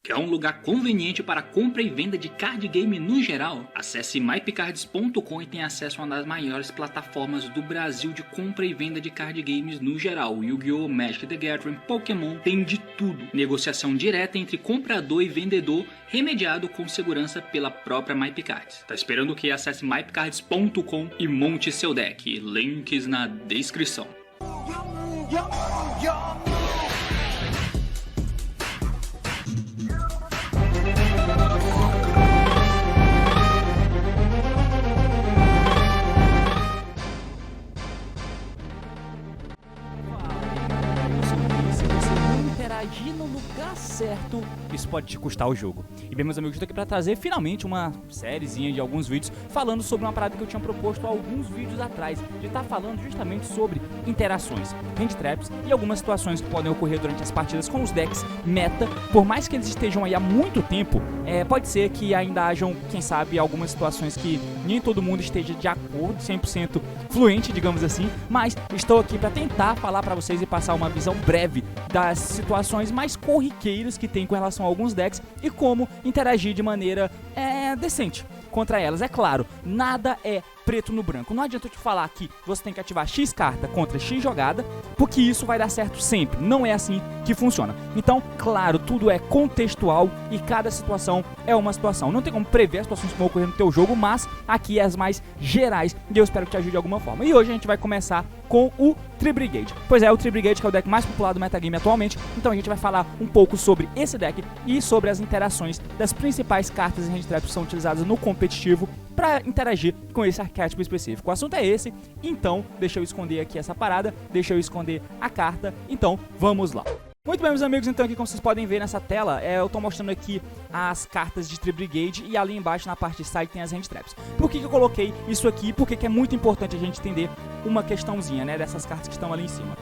Quer um lugar conveniente para compra e venda de card game no geral? Acesse mypcards.com e tenha acesso a uma das maiores plataformas do Brasil de compra e venda de card games no geral. Yu-Gi-Oh!, Magic the Gathering, Pokémon, tem de tudo. Negociação direta entre comprador e vendedor, remediado com segurança pela própria MyPcards. Tá esperando o que? Acesse mypcards.com e monte seu deck. Links na descrição. Interagir no lugar certo, isso pode te custar o jogo. E bem, meus amigos, estou aqui para trazer finalmente uma sériezinha de alguns vídeos falando sobre uma parada que eu tinha proposto há alguns vídeos atrás, de estar falando justamente sobre interações, hand traps e algumas situações que podem ocorrer durante as partidas com os decks meta. Por mais que eles estejam aí há muito tempo, pode ser que ainda hajam, quem sabe, algumas situações que nem todo mundo esteja de acordo, 100% fluente, digamos assim, mas estou aqui para tentar falar para vocês e passar uma visão breve das situações mais corriqueiras que tem com relação a alguns decks e como interagir de maneira decente contra elas. É claro, nada é preto no branco. Não adianta eu te falar que você tem que ativar X carta contra X jogada, porque isso vai dar certo sempre. Não é assim que funciona. Então, claro, tudo é contextual e cada situação é uma situação. Não tem como prever as situações que vão ocorrer no teu jogo, mas aqui é as mais gerais e eu espero que te ajude de alguma forma. E hoje a gente vai começar com o Tree Brigade. Pois é, o Tree Brigade, que é o deck mais popular do metagame atualmente. Então a gente vai falar um pouco sobre esse deck e sobre as interações das principais cartas e hand traps que são utilizadas no competitivo para interagir com esse arquétipo específico. O assunto é esse, então deixa eu esconder aqui essa parada, deixa eu esconder a carta, então vamos lá. Muito bem, meus amigos, então aqui como vocês podem ver nessa tela, eu tô mostrando aqui as cartas de Tree Brigade e ali embaixo na parte de side tem as hand traps. Por que eu coloquei isso aqui? Porque que é muito importante a gente entender uma questãozinha, né, dessas cartas que estão ali em cima.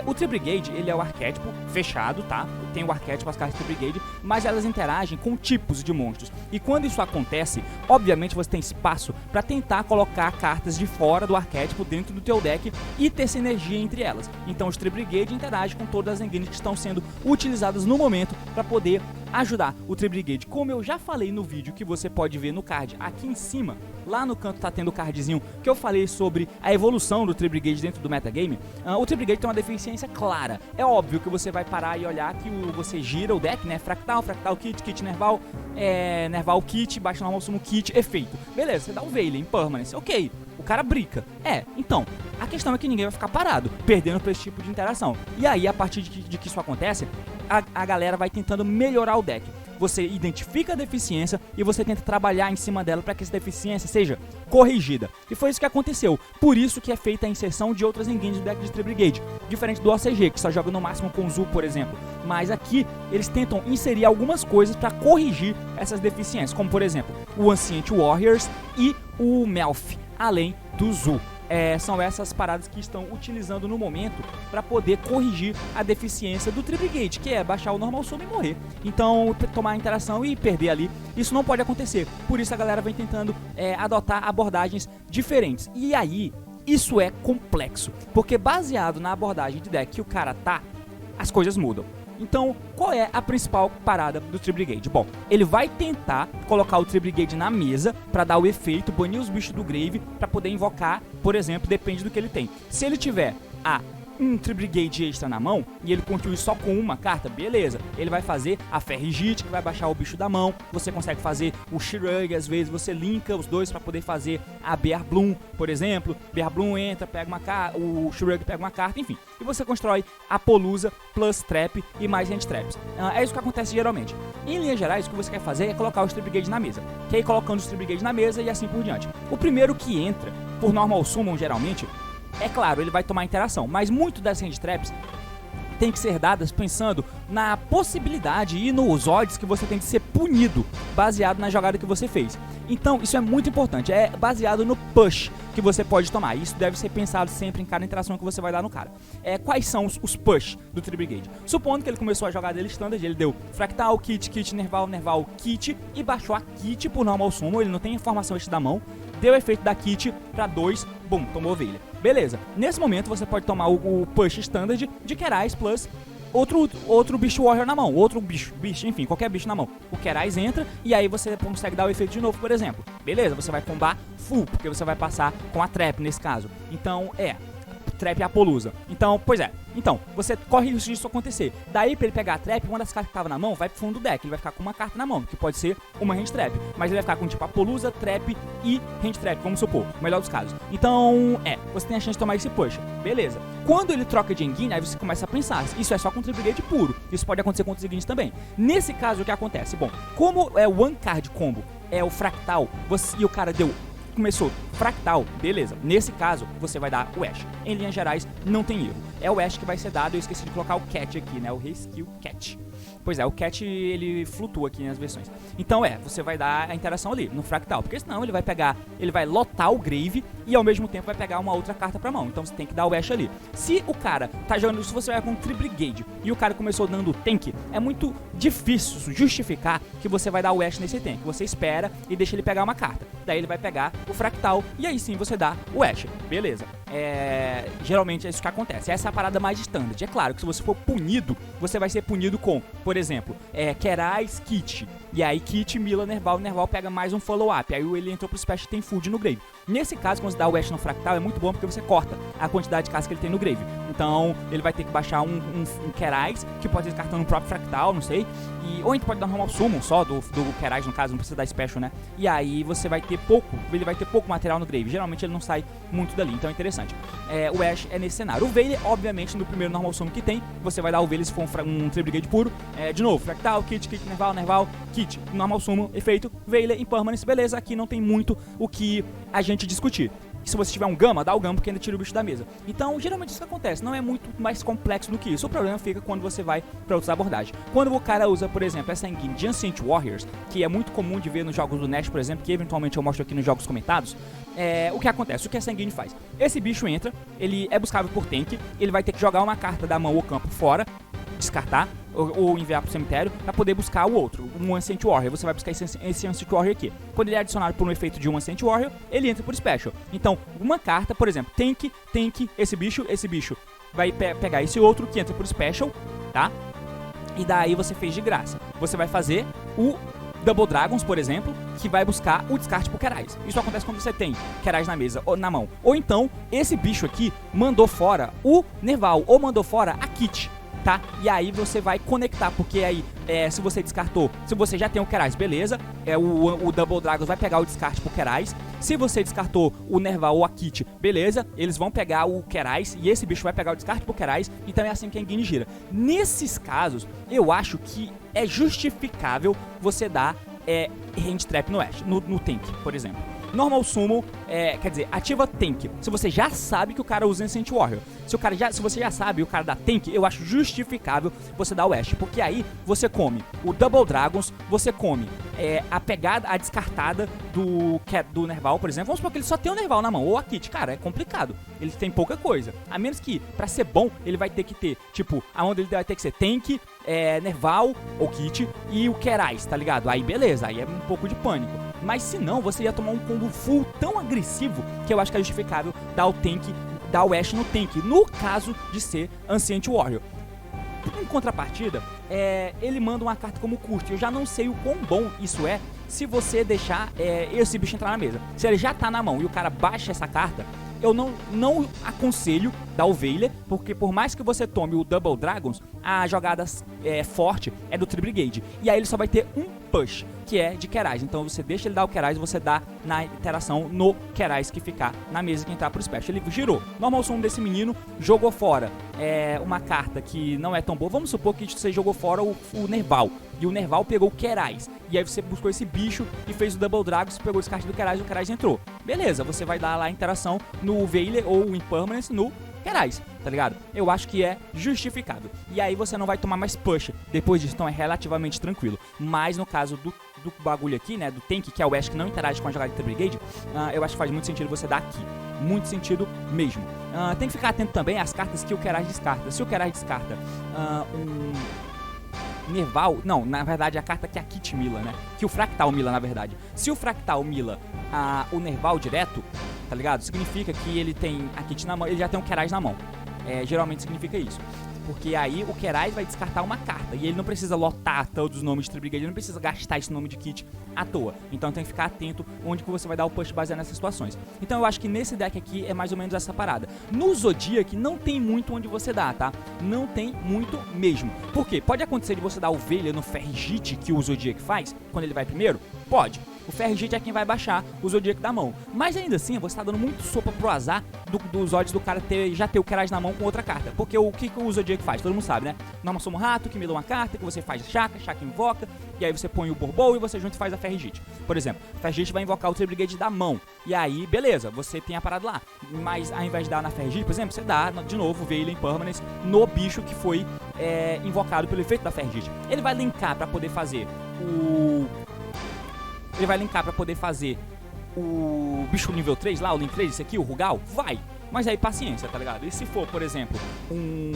O Tree Brigade, ele é o arquétipo fechado, tá? Tem o arquétipo, as cartas de Tree Brigade, mas elas interagem com tipos de monstros. E quando isso acontece, obviamente você tem espaço para tentar colocar cartas de fora do arquétipo dentro do teu deck e ter sinergia entre elas. Então os Tree Brigade interagem com todas as engines que estão sendo utilizadas no momento para poder ajudar o Tree Brigade. Como eu já falei no vídeo que você pode ver no card aqui em cima, lá no canto tá tendo o cardzinho que eu falei sobre a evolução do Tree Brigade dentro do metagame. O Tree Brigade tem uma deficiência clara. É óbvio que você vai parar e olhar que você gira o deck, né? Fractal, kit, kit Nerval, Nerval kit, baixo normal sumo kit, efeito. Beleza, você dá o Veiley em permanence, ok. O cara brinca. Então, a questão é que ninguém vai ficar parado, perdendo pra esse tipo de interação. E aí, a partir de que isso acontece, a galera vai tentando melhorar o deck. Você identifica a deficiência e você tenta trabalhar em cima dela para que essa deficiência seja corrigida. E foi isso que aconteceu. Por isso que é feita a inserção de outras engines do deck de Tree Brigade. Diferente do OCG, que só joga no máximo com Zu, por exemplo. Mas aqui, eles tentam inserir algumas coisas para corrigir essas deficiências. Como, por exemplo, o Ancient Warriors e o Melf, além do Zu. São essas paradas que estão utilizando no momento para poder corrigir a deficiência do Tree Brigade, que é baixar o normal sumo e morrer. Então, tomar a interação e perder ali, isso não pode acontecer. Por isso a galera vem tentando adotar abordagens diferentes. E aí, isso é complexo, porque baseado na abordagem de deck que o cara tá, as coisas mudam. Então, qual é a principal parada do Tree Brigade? Bom, ele vai tentar colocar o Tree Brigade na mesa para dar o efeito, banir os bichos do grave para poder invocar, por exemplo, depende do que ele tem. Se ele tiver um Tree Brigade extra na mão e ele construir só com uma carta, beleza. Ele vai fazer a Ferrigite, que vai baixar o bicho da mão. Você consegue fazer o Shirug, às vezes você linka os dois para poder fazer a Bear Bloom, por exemplo. Bear Bloom entra, pega uma carta, o Shirug pega uma carta, enfim. E você constrói a Polusa plus Trap e mais Hand Traps. É isso que acontece geralmente. Em linhas gerais, o que você quer fazer é colocar os Tree Brigade na mesa. Que aí colocando os Tree Brigade na mesa e assim por diante. O primeiro que entra, por normal summon geralmente, é claro, ele vai tomar interação, mas muito das hand traps tem que ser dadas pensando na possibilidade e nos odds que você tem de ser punido baseado na jogada que você fez. Então isso é muito importante, é baseado no push que você pode tomar. Isso deve ser pensado sempre em cada interação que você vai dar no cara. Quais são os push do Tree Brigade? Supondo que ele começou a jogar dele standard, ele deu Fractal, Kit, Nerval, Kit e baixou a Kit por normal summon, ele não tem informação extra da mão, deu efeito da Kit pra 2, bum, tomou ovelha. Beleza, nesse momento você pode tomar o push standard de Kerais plus outro bicho warrior na mão, outro bicho, enfim, qualquer bicho na mão. O Kerais entra e aí você consegue dar o efeito de novo, por exemplo. Beleza, você vai combar full, porque você vai passar com a trap nesse caso. Então, trap Apollousa. Então, pois é. Então, você corre risco disso acontecer. Daí, pra ele pegar a trap, uma das cartas que tava na mão vai pro fundo do deck. Ele vai ficar com uma carta na mão, que pode ser uma hand trap. Mas ele vai ficar com tipo Apollousa, trap e hand trap, vamos supor. O melhor dos casos. Então, você tem a chance de tomar esse push. Beleza. Quando ele troca de Engine, aí você começa a pensar, isso é só com Tribligate puro. Isso pode acontecer com outros Engines também. Nesse caso, o que acontece? Bom, como é o One Card Combo, é o Fractal, e o cara começou fractal, beleza. Nesse caso, você vai dar o Ash. Em linhas gerais, não tem erro. É o Ash que vai ser dado, eu esqueci de colocar o Cat aqui, né? O Reskill Cat. Pois é, o Cat, ele flutua aqui nas versões. Então você vai dar a interação ali, no fractal. Porque senão ele vai lotar o Grave e ao mesmo tempo vai pegar uma outra carta pra mão. Então você tem que dar o Ash ali. Se o cara tá jogando, se você vai com Tribligate e o cara começou dando tank, é muito difícil justificar que você vai dar o Ash nesse tank. Você espera e deixa ele pegar uma carta. Daí ele vai pegar o fractal e aí sim você dá o Ash. Beleza. Geralmente é isso que acontece. Essa é a parada mais standard. É claro que se você for punido, você vai ser punido com, por exemplo, Kerais, Kit. E aí Kit, Mila, Nerval pega mais um follow-up. Aí ele entrou pro Special e tem Food no Grave. Nesse caso, quando você dá o Ash no fractal, é muito bom porque você corta a quantidade de casca que ele tem no Grave. Então, ele vai ter que baixar um Kerais, que pode ser descartando o próprio fractal, não sei. Ou então pode dar um normal summon só do Kerais, no caso, não precisa dar Special, né? E aí você vai ter pouco material no Grave. Geralmente ele não sai muito dali, então é interessante. O Ash é nesse cenário. O Veiley, obviamente, no primeiro normal summon que tem, você vai dar o Veiley se for um Tribligate puro. De novo, fractal, Kit, Nerval, Kit, normal summon, efeito, Veiley, Impermanence, beleza. Aqui não tem muito o que a gente discutir. Se você tiver um Gama, dá o Gama porque ainda tira o bicho da mesa. Então, geralmente isso que acontece, não é muito mais complexo do que isso. O problema fica quando você vai para outras abordagens. Quando o cara usa, por exemplo, essa engine de Ancient Warriors, que é muito comum de ver nos jogos do Nash, por exemplo, que eventualmente eu mostro aqui nos jogos comentados, o que acontece? O que essa engine faz? Esse bicho entra, ele é buscável por tank, ele vai ter que jogar uma carta da mão ou campo fora, descartar, ou enviar pro cemitério para poder buscar o outro, um Ancient Warrior. Você vai buscar esse Ancient Warrior aqui. Quando ele é adicionado por um efeito de um Ancient Warrior, ele entra por Special. Então, uma carta, por exemplo, tank, esse bicho vai pegar esse outro que entra por Special, tá? E daí você fez de graça. Você vai fazer o Double Dragons, por exemplo, que vai buscar o descarte pro Kerais. Isso acontece quando você tem Kerais na mesa ou na mão. Ou então, esse bicho aqui mandou fora o Nerval, ou mandou fora a Kit. Tá? E aí você vai conectar, porque aí se você descartou, se você já tem o Kerais, beleza, o Double Dragons vai pegar o descarte pro Kerais. Se você descartou o Nerval ou a Kit, beleza, eles vão pegar o Kerais e esse bicho vai pegar o descarte pro Kerais. Então é assim que a engine gira. Nesses casos, eu acho que é justificável você dar hand trap no Ash, no tank, por exemplo. Normal Summon, quer dizer, ativa Tank. Se você já sabe que o cara usa Ancient Warrior. Se você já sabe o cara dá Tank, eu acho justificável você dar o Ash. Porque aí você come o Double Dragons, você come a descartada do Nerval, por exemplo. Vamos supor que ele só tem o Nerval na mão, ou a Kit. Cara, é complicado. Ele tem pouca coisa. A menos que, pra ser bom, ele vai ter que ter, tipo, a mão dele vai ter que ser Tank, Nerval ou Kit e o Kerais, tá ligado? Aí beleza, aí é um pouco de pânico. Mas se não, você ia tomar um combo full tão agressivo que eu acho que é justificável dar o Ash no tank, no caso de ser Ancient Warrior. Em contrapartida, ele manda uma carta como curte. Eu já não sei o quão bom isso é se você deixar esse bicho entrar na mesa. Se ele já tá na mão e o cara baixa essa carta, eu não aconselho dar o Veiley, porque por mais que você tome o Double Dragons, a jogada forte é do Tribligate. E aí ele só vai ter um push, que é de Kerais. Então você deixa ele dar o Kerais e você dá na interação no Kerais que ficar na mesa que entrar pro Special. Ele girou. Normal Summon desse menino, jogou fora uma carta que não é tão boa. Vamos supor que você jogou fora o Nerval. E o Nerval pegou o Kerais. E aí você buscou esse bicho e fez o Double Dragons, pegou o descarte do Kerais e o Kerais entrou. Beleza, você vai dar lá a interação no Veiley ou o Impermanence no Kerais, tá ligado? Eu acho que é justificável. E aí você não vai tomar mais push depois disso, então é relativamente tranquilo. Mas no caso do bagulho aqui, né, do tank, que é o Ash que não interage com a jogada de Tribligate, eu acho que faz muito sentido você dar aqui. Muito sentido mesmo. Tem que ficar atento também às cartas que o Kerais descarta. Se o Kerais descarta Nerval, não, na verdade a carta que a Kit mila, né? Que o Fractal mila, na verdade. Se o Fractal mila o Nerval direto, tá ligado? Significa que ele tem a Kit na mão, ele já tem um Kerais na mão. Geralmente significa isso. Porque aí o Kerais vai descartar uma carta. E ele não precisa lotar todos os nomes de Tree Brigade, ele não precisa gastar esse nome de kit à toa. Então tem que ficar atento onde que você vai dar o push baseado nessas situações. Então eu acho que nesse deck aqui é mais ou menos essa parada. No Zodiac não tem muito onde você dá, tá? Não tem muito mesmo. Por quê? Pode acontecer de você dar ovelha no Ferrijit, que o Zodiac faz, quando ele vai primeiro? Pode. O Ferrijit é quem vai baixar o Zodiac da mão. Mas ainda assim, você tá dando muito sopa pro azar dos odds do cara já ter o Kerais na mão com outra carta. Porque o que o Zodiac faz? Todo mundo sabe, né? Norma Sumo Rato, que mila uma carta, que você faz Shaka invoca, e aí você põe o Borbol e você junto faz a Ferrijit. Por exemplo, o Ferrijit vai invocar o Tree Brigade da mão. E aí, beleza, você tem a parada lá. Mas ao invés de dar na Ferrijit, por exemplo, você dá de novo Veiled Impermanence no bicho que foi invocado pelo efeito da Ferrijit. Ele vai linkar pra poder fazer o bicho nível 3 lá, o Link 3, esse aqui, o Rugal? Vai! Mas aí paciência, tá ligado? E se for, por exemplo, um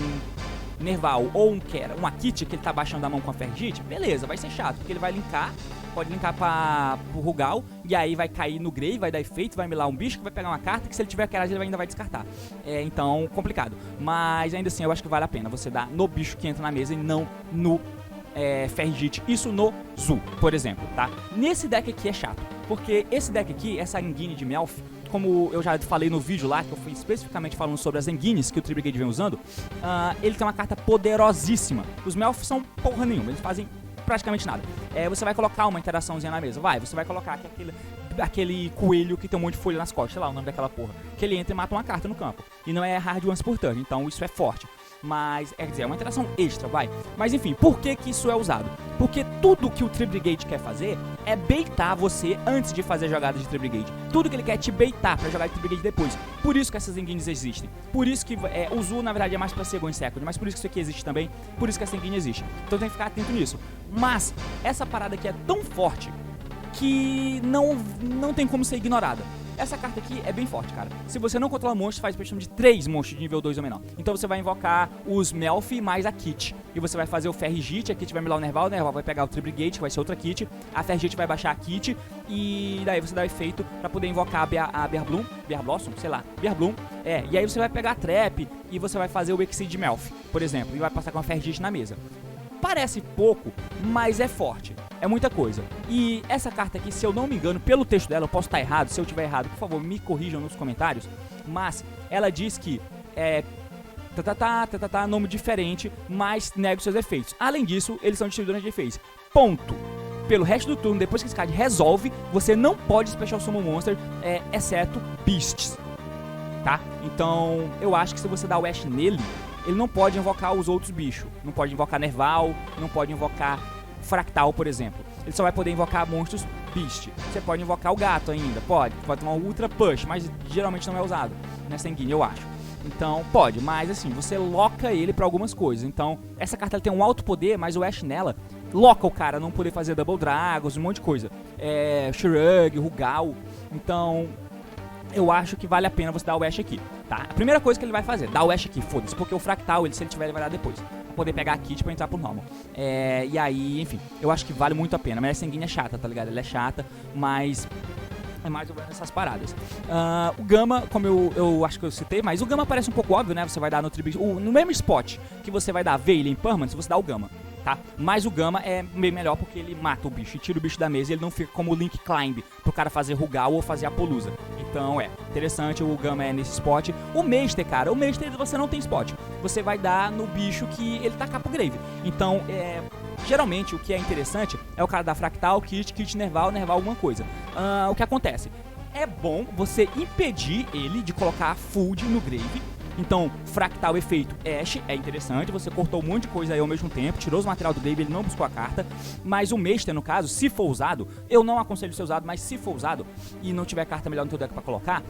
Nerval ou um Akit que ele tá baixando a mão com a Ferrijit, beleza, vai ser chato, porque ele vai linkar, pode linkar pro Rugal, e aí vai cair no Grave, vai dar efeito, vai milar um bicho que vai pegar uma carta, que se ele tiver Kerais ele ainda vai descartar. Então, complicado. Mas ainda assim, eu acho que vale a pena você dar no bicho que entra na mesa e não no Ferrijit, isso no Zu, por exemplo, tá? Nesse deck aqui é chato, porque esse deck aqui, essa Engine de Melf, como eu já falei no vídeo lá, que eu fui especificamente falando sobre as Engines que o Tree Brigade vem usando, ele tem uma carta poderosíssima. Os Melf são porra nenhuma, eles fazem praticamente nada. Você vai colocar uma interaçãozinha na mesa, você vai colocar aquele coelho que tem um monte de folha nas costas, sei lá o nome daquela porra, que ele entra e mata uma carta no campo, e não é hard once por turn, então isso é forte. Mas, quer dizer, é uma interação extra, Mas enfim, por que isso é usado? Porque tudo que o Tree Brigade quer fazer é baitar você antes de fazer jogadas de Tree Brigade. Tudo que ele quer é te baitar pra jogar de Tree Brigade depois. Por isso que essas engines existem. Por isso que o Zu, na verdade, é mais pra Second Second, mas por isso que isso aqui existe também. Por isso que essa engine existe. Então tem que ficar atento nisso. Mas, essa parada aqui é tão forte que não tem como ser ignorada. Essa carta aqui é bem forte, cara. Se você não controla monstros, faz questão de 3 monstros de nível 2 ou menor. Então você vai invocar os Melf mais a Kit. E você vai fazer o Ferrijit, a Kit vai milar o Nerval vai pegar o Tree Brigade, que vai ser outra Kit. A Ferrijit vai baixar a Kit. E daí você dá efeito pra poder invocar a Bear Blossom, sei lá, Bear Bloom. E aí você vai pegar a Trap e você vai fazer o Exceed Melf, por exemplo. E vai passar com a Ferrijit na mesa. Parece pouco, mas é forte. É muita coisa. E essa carta aqui, se eu não me engano, pelo texto dela, eu posso estar errado. Se eu estiver errado, por favor, me corrijam nos comentários. Mas ela diz que nome diferente, mas nega os seus efeitos. Além disso, eles são distribuidores de efeitos. Ponto. Pelo resto do turno, depois que esse card resolve, você não pode Special Summon Monster, exceto Beasts. Tá? Então, eu acho que se você dá o Ash nele, ele não pode invocar os outros bichos. Não pode invocar Nerval, não pode invocar Fractal, por exemplo. Ele só vai poder invocar monstros Beast. Você pode invocar o gato ainda, pode tomar um Ultra Push, mas geralmente não é usado nessa engine, eu acho. Então, pode, mas assim, você loca ele pra algumas coisas. Então, essa carta ela tem um alto poder, mas o Ash nela loca o cara a não poder fazer Double Dragons, um monte de coisa. Shrug, Rugal. Então, eu acho que vale a pena você dar o Ash aqui, tá? A primeira coisa que ele vai fazer, dar o Ash aqui, foda-se, porque o Fractal, se ele tiver, ele vai dar depois. Pra poder pegar a Kit pra entrar pro normal. E aí, enfim, eu acho que vale muito a pena. Mas essa engine é chata, tá ligado? Ela é chata, mas é mais ou menos essas paradas. O Gama, como eu acho que eu citei, mas o Gama parece um pouco óbvio, né? Você vai dar no no mesmo spot que você vai dar Veiled Impermanence, você dá o Gama. Tá? Mas o Gama é meio melhor porque ele mata o bicho e tira o bicho da mesa e ele não fica como o Link Climb pro cara fazer Rugal ou fazer Apollousa. Então interessante, o Gama é nesse spot. O Meister, cara, o Meister você não tem spot. Você vai dar no bicho que ele tá pro Grave. Então, geralmente o que é interessante é o cara da Fractal, Kit, Nerval alguma coisa. O que acontece? É bom você impedir ele de colocar Fold no Grave. Então, Fractal efeito Ash é interessante, você cortou um monte de coisa aí ao mesmo tempo, tirou os material do Grave, ele não buscou a carta, mas o Meister, no caso, se for usado, eu não aconselho ser usado, mas se for usado e não tiver carta melhor no teu deck pra colocar,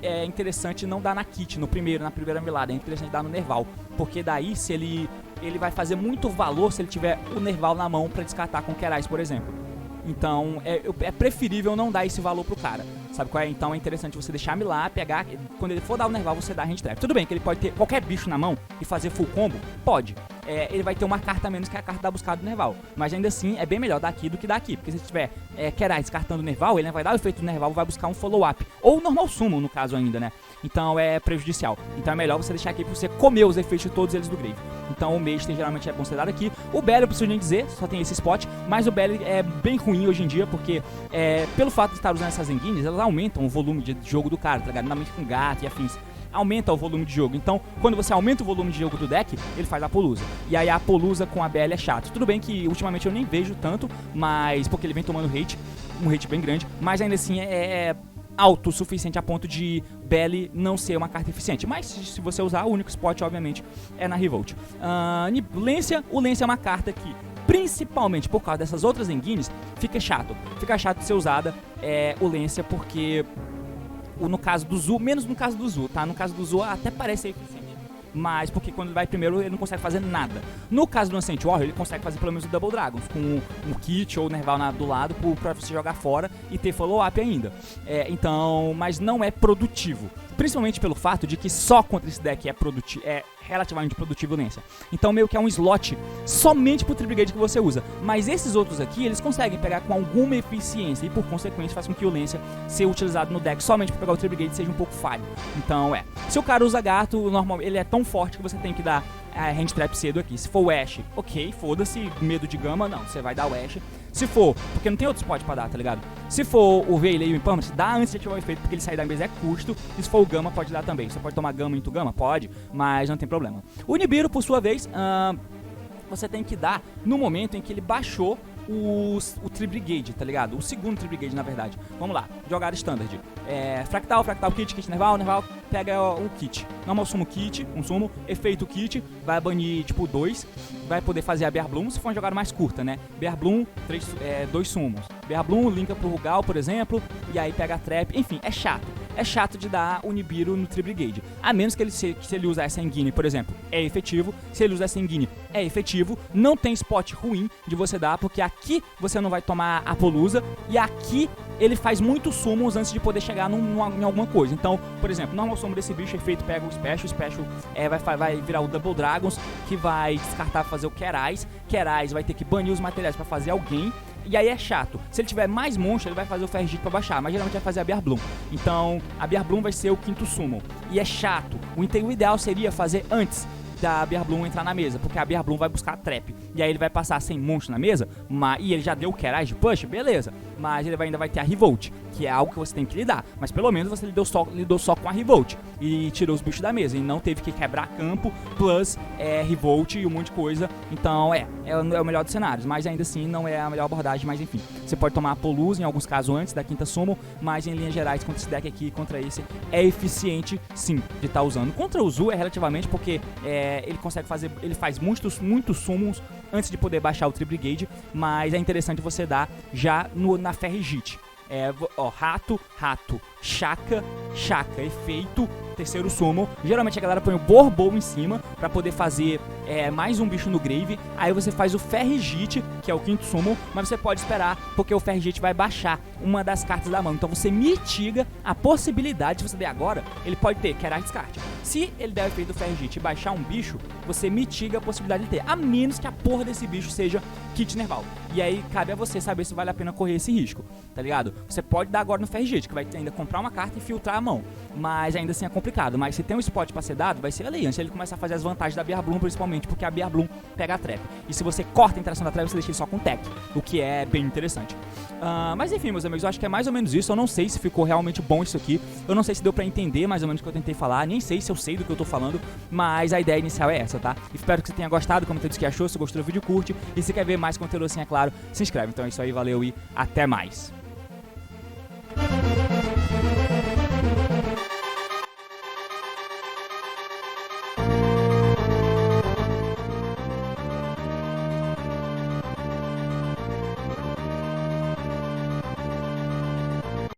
é interessante não dar na Kit, na primeira milada, é interessante dar no Nerval, porque daí se ele vai fazer muito valor se ele tiver o Nerval na mão pra descartar com Kerais, por exemplo. Então, é preferível não dar esse valor pro cara. Sabe qual é? Então é interessante você deixar milar, pegar. Quando ele for dar o Nerval, você dá Hand Trap. Tudo bem que ele pode ter qualquer bicho na mão e fazer full combo? Pode. ele vai ter uma carta a menos que a carta da buscada do Nerval. Mas ainda assim, é bem melhor daqui do que daqui. Porque se tiver Kerais descartando o Nerval, ele vai dar o efeito do Nerval e vai buscar um follow-up. Ou normal summon, no caso ainda, né? Então é prejudicial. Então é melhor você deixar aqui pra você comer os efeitos de todos eles do Grave. Então o Mage geralmente é considerado aqui. O Belly eu preciso nem dizer, só tem esse spot. Mas o Belly é bem ruim hoje em dia, porque pelo fato de estar usando essas Enguines, elas aumentam o volume de jogo do cara, tá ligado? Normalmente com gato e afins. Aumenta o volume de jogo. Então, quando você aumenta o volume de jogo do deck, ele faz a Apollousa. E aí a Apollousa com a BL é chato. Tudo bem que ultimamente eu nem vejo tanto, mas porque ele vem tomando hate, um hate bem grande, mas ainda assim é alto o suficiente a ponto de BL não ser uma carta eficiente. Mas se você usar, o único spot, obviamente, é na Revolt. Lência, o Lência é uma carta que, principalmente por causa dessas outras Enguines, fica chato. Fica chato de ser usada o Lência, porque no caso do Zu, menos no caso do Zu, tá? No caso do Zu até parece ser eficiente, mas porque quando ele vai primeiro ele não consegue fazer nada. No caso do Ancient Warrior, ele consegue fazer pelo menos o Double Dragons, com um kit ou o Nerval do lado pra você jogar fora e ter follow-up ainda. Então, mas não é produtivo. Principalmente pelo fato de que só contra esse deck é relativamente produtivo Lência. Então meio que é um slot somente pro Tri-Brigade que você usa. Mas esses outros aqui, eles conseguem pegar com alguma eficiência e por consequência faz com que o Lência ser utilizado no deck somente pra pegar o Tri-Brigade seja um pouco falho. Então se o cara usa gato, normal, ele é tão forte que você tem que dar hand trap cedo aqui. Se for o Ash, ok, foda-se, medo de gama, não, você vai dar o Ash. Se for, porque não tem outro spot pra dar, tá ligado? Se for o Veilei e o Impermanence, dá antes de ativar o efeito, porque ele sair da mesa é custo. E se for o Gama, pode dar também. Você pode tomar Gama into Gama? Pode, mas não tem problema. O Nibiru, por sua vez, você tem que dar no momento em que ele baixou o Tri-Brigade, tá ligado? O segundo Tri-Brigade, na verdade. Vamos lá, jogada standard. Fractal, kit, Nerval, pega o kit. Normal sumo kit, um sumo, efeito kit, vai banir tipo 2, vai poder fazer a Bear Bloom se for uma jogada mais curta, né? Bear Bloom, 2 sumos. Bear Bloom, linka pro Rugal, por exemplo, e aí pega a trap, enfim, é chato. É chato de dar o Nibiru no Tri-Brigade. A menos que se ele usar essa Enguine, por exemplo, é efetivo. Se ele usar essa Enguine, é efetivo. Não tem spot ruim de você dar, porque aqui você não vai tomar Apollousa. E aqui ele faz muitos summons antes de poder chegar em alguma coisa. Então, por exemplo, normal summon desse bicho, efeito pega o Special vai virar o Double Dragons, que vai descartar fazer o Kerais. Kerais vai ter que banir os materiais pra fazer alguém. E aí é chato. Se ele tiver mais monstro, ele vai fazer o Ferrigit pra baixar, mas geralmente vai fazer a Bear Bloom. Então, a Bear Bloom vai ser o quinto summon. E é chato. O ideal seria fazer antes da Bear Bloom entrar na mesa, porque a Bear Bloom vai buscar a trap. E aí ele vai passar sem monstro na mesa, e ele já deu o Kerais de push, beleza. Mas ele ainda vai ter a Revolt, que é algo que você tem que lidar. Mas pelo menos você lidou só com a Revolt e tirou os bichos da mesa. E não teve que quebrar campo, plus Revolt e um monte de coisa. Então é o melhor dos cenários. Mas ainda assim não é a melhor abordagem, mas enfim. Você pode tomar Apollousa em alguns casos antes da quinta summon, mas em linhas gerais, contra esse deck aqui, contra esse, é eficiente sim de estar usando. Contra o Zu é relativamente porque ele consegue fazer, ele faz muitos summons antes de poder baixar o Tri-Brigade, mas é interessante você dar já na Ferrigit. Rato, Chaka, efeito, terceiro summon. Geralmente a galera põe o Borbol em cima pra poder fazer mais um bicho no grave. Aí você faz o Ferrigit, que é o quinto summon, mas você pode esperar, porque o Ferrigit vai baixar uma das cartas da mão. Então você mitiga a possibilidade, se você der agora, ele pode ter Kerais descarte. Se ele der o efeito do Ferrigit e baixar um bicho, você mitiga a possibilidade de ter, a menos que a porra desse bicho seja Kit Nerval. E aí cabe a você saber se vale a pena correr esse risco, tá ligado? Você pode dar agora no Ferrigit, que vai ainda comprar uma carta e filtrar a mão, mas ainda assim é complicado. Mas se tem um spot pra ser dado, vai ser ali, antes ele começar a fazer as vantagens da Bear Bloom, principalmente porque a Bear Bloom pega a trap. E se você corta a interação da trap, você deixa ele só com tech, o que é bem interessante. Mas enfim, meus amigos, eu acho que é mais ou menos isso. Eu não sei se ficou realmente bom isso aqui, eu não sei se deu pra entender mais ou menos o que eu tentei falar, nem sei se eu sei do que eu tô falando, mas a ideia inicial é essa, tá? Espero que você tenha gostado, comenta o que achou, se gostou do vídeo, curte, e se quer ver mais conteúdo assim, é claro, se inscreve. Então é isso aí, valeu e até mais.